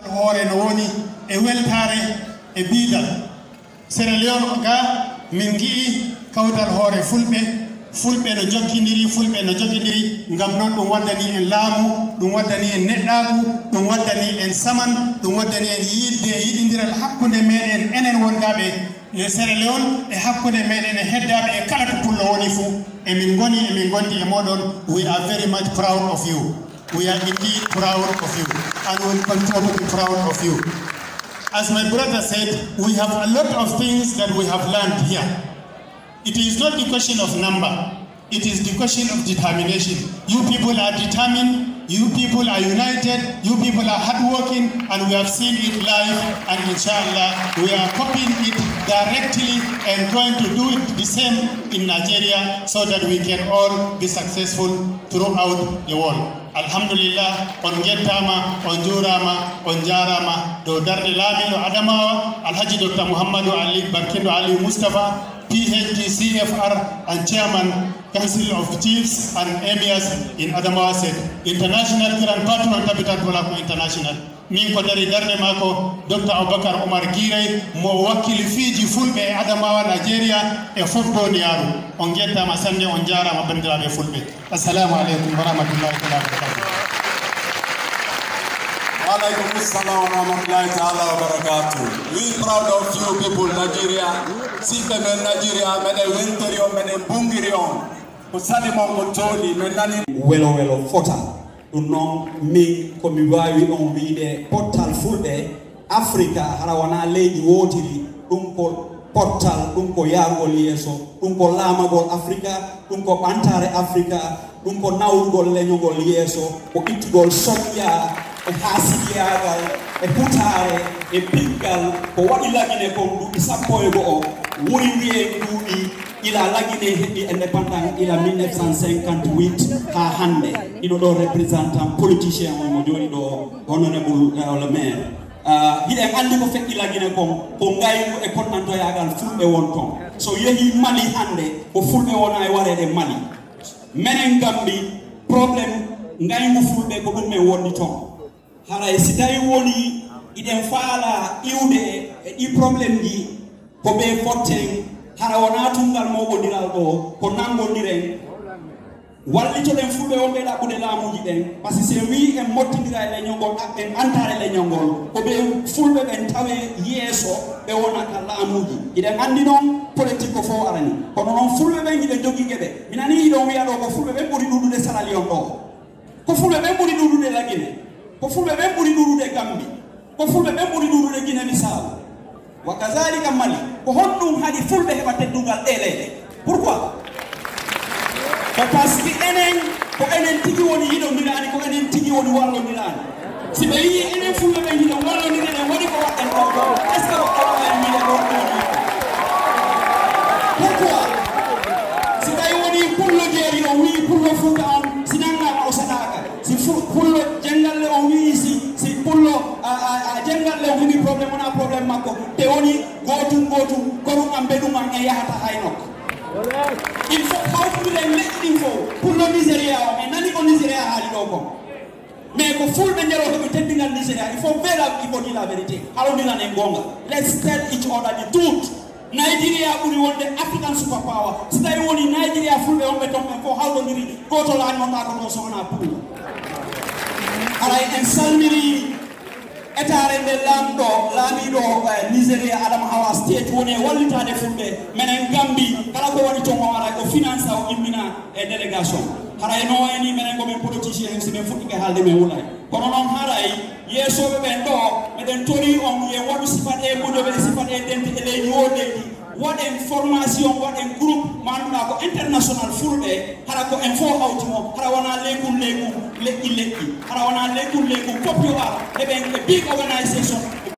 Hore no woni e weltare e biidal Sierra Leone ga min ngi'i kawtal hoore fulɓe no jokkidiri ngam non ɗum waddani en laamu, ɗum waddani en neɗɗaaku, ɗum waddani en saman, ɗum waddani en yidde yiɗindiral hakkunde meɗen enen wongaɓe Sierra Leone e hakkunde meɗen e heddaɓe e kala to pullo woni fuu emin gondi e moɗon. We are very much proud of you. We are indeed proud of you, and will continue to be proud of you. As my brother said, we have a lot of things that we have learned here. It is not the question of number, it is the question of determination. You people are determined, you people are united, you people are hardworking, and we have seen it live, and inshallah, we are copying it directly and going to do it the same in Nigeria so that we can all be successful throughout the world. Alhamdulillah, on gettama, on jurama, on jarama, do darde lamiɗo Adamawa, Alhaji Dr. Muhammadu Ali Barkindo Ali Mustafa, PhD, CFR, and Chairman, Council of Chiefs and Emirs in Adamawa State, International Grand Patron Capital Bolako International. Min ko dari darde mako Dr. Abubakar Umar Girei mo wakili Fiji Fulbe Adamawa Nigeria e football yaru. On gettama sanne on jarama bandiraɓe Fulbe. Assalamu alaikum wa rahmatullahi wa barakatuh. Wa alaikum assalam wa rahmatullahi wa barakatuh. We proud of you people Nigeria. Sipe men Nigeria mene winterio mene bungirion. Kusali mongo toli menani welo fota. Non mi komi wawi on wiide portal fulɓe Afrika hara wana leydi wotiri ɗum ko portal ɗum ko yargol yeeso ɗum ko laamagol Afrika ɗum ko ɓantare Afrika ɗum ko nawrugol leñogol yeeso ko ittugol soƴƴa e haasidiyagal e hutare e piggal ko waɗi lagine kon duuɓi 11 woni wiye duuɓi ila lagine heɓi indépendant ila 1958 ha hande ino ɗo représentant politicien mo joni ɗo honorable le maire hiɗen andi ko feƴƴi lagine kon ko ngaygu e konnantoyagal fulɓe won ton so yeehi Mali hande ko fulɓe wona e wareɗe Mali menen Gambi probléme ngaygu fulɓe ko ɗum men wonni ton haray si tawi woni iɗen faala iwde e ɗi probléme ji ko ɓe fotten hara wona tungal moɓodiral ɗo ko nangondiren wallitoɗen fulɓe wonɓe ɗaɓɓude laamuji ɗen par ce que si wi en mottidira e leñolngol en antare leñolngol ko ɓe fulɓe ɓen tawe yeeso ɓe wonata laamuji iɗen andi noon politique ko fof arani kono noon fulɓe ɓen iɗen jogui gueɓe minani iɗon wiya ɗo ko fulɓe ɓen ɓuuri ɗuɗude Sierra Leone ɗo ko fulɓe ɓen ɓuuri ɗuɗude Lagine ko fulɓe ɓen ɓuuri ɗuɗude Gambi ko fulɓe ɓen ɓuuri ɗuɗude Guinée Bissau wa kazalika Mali ko honɗum haɗi fulɓe heɓa teddugal ɗe leyɗe pourquoi ko par ce que enen tigi woni yiɗodirani ko enen tigi woni wallodirani si ɓe wi enen fulɓe ɓe yiɗo wallodire ɗen waɗi ko waɗɗen ɗo est ce que ko en wiɗe ɗo pourquoi si tawi woni pullo jeeri o wi pullo fuuta on si nangama o saɗaka si pullo jengalle o wi si pullo jengalle o heɓi probléme wona probléme makko te woni gotum korum am beɗum am e yahata hay nokka il faut hawtuɗen leƴƴi ɗin fof pullo Nigéria o mais nani ko Nigéria haali ɗo kon mais ko fulɓe nder o heɓi teddingal Nigéria il faut dire la vérité halodiran en gonga let's tell each other the truth. Nigeria ɓuri wonde African super power si tawi woni Nigeria fulɓe wonɓe ton ɓen fof hawdodiri goto laani wonɗa ko ɗo sowona pullo aray en salmini etare nde laamiɗo Nigéria Adama Hawa State woni e wallitade fulɓe menen Gambi kala ko waɗi ton o ara o finance o immina e délégation haray no wayni menen komin politicien si min fuɗɗike haalde men wulay kono noon haray yeesoɓe ɓen ɗo meɗen tori on ye waɗu sifat e mudoɓe sifat e dente e leydi o leydi waɗen formation waɗen groupe manduɗa ko international fulɓe hara ko en fof hawtimo hara wona leƴƴi hara wona leƴƴi koppi o ara heɓen e big organisation